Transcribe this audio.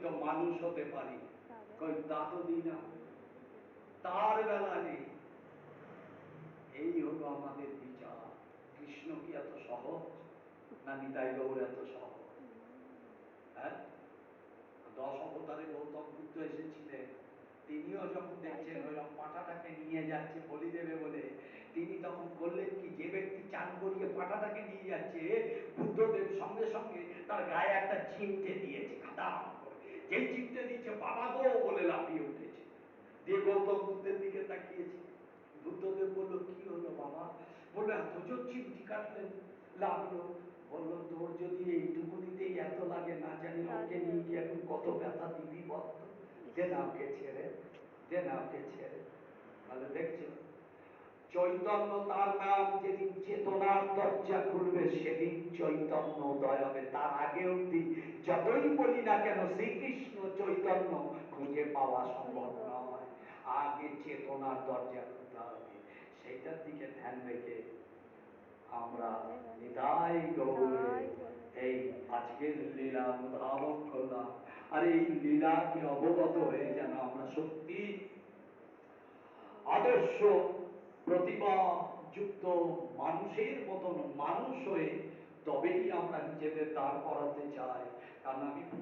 তো মানুষ হতে পারি। কই তা তো দিই না, তার বেলা নেই। এই হলো আমাদের বিচার। কৃষ্ণ কি এত সহজ, না নিতাই গৌর এত সহজ? হ্যাঁ, 10 অবতারে গৌতম বুদ্ধ এসেছিলেন, তিনিও যখন দেখছেন ওইরকম পাঁঠাটাকে নিয়ে যাচ্ছে বলি দেবে বলে, তিনি তখন করলেন কি, যে ব্যক্তি চান করিয়ে পাঁঠাটাকে নিয়ে যাচ্ছে, বুদ্ধদেব সঙ্গে সঙ্গে তার গায়ে একটা চিমটে দিয়েছে, খাদাম করে। যেই চিমটে দিয়েছে, বাবা গো বলে লাফিয়ে উঠেছে, দিয়ে গৌতম বুদ্ধের দিকে তাকিয়েছে। বুদ্ধদেব বলল, কি হলো বাবা? বললো, এত জোর চিমটি কাটলেন, লাগলো। বললো, তোর যদি এইটুকুনিতেই এত লাগে, না জানি ওকে নিয়ে গিয়ে এখন কত ব্যথা দিবি বলতো। যে না ওকে ছেড়ে, যে না ওকে ছেড়ে। তাহলে দেখছো, চৈতন্য তার নাম, যেদিন চেতনার দরজা খুলবে সেদিন চৈতন্য উদয় হবে। তার আগে অব্দি যতই বলি না কেন শ্রীকৃষ্ণ চৈতন্য খুঁজে পাওয়া সম্ভব নয়। আগে চেতনার দরজা খুলতে হবে, সেইটার দিকে ধ্যান রেখে আমরা নিতাই গৌরে এই আজকের লীলা অনুধাবন করলাম। আর এই লীলাকে অবগত হয়ে যেন আমরা সত্যি আদর্শ প্রতিভা যুক্ত মানুষের মতন মানুষ হয়ে তবেই আমরা নিজেদের দাঁড় করাতে চাই। কারণ আমি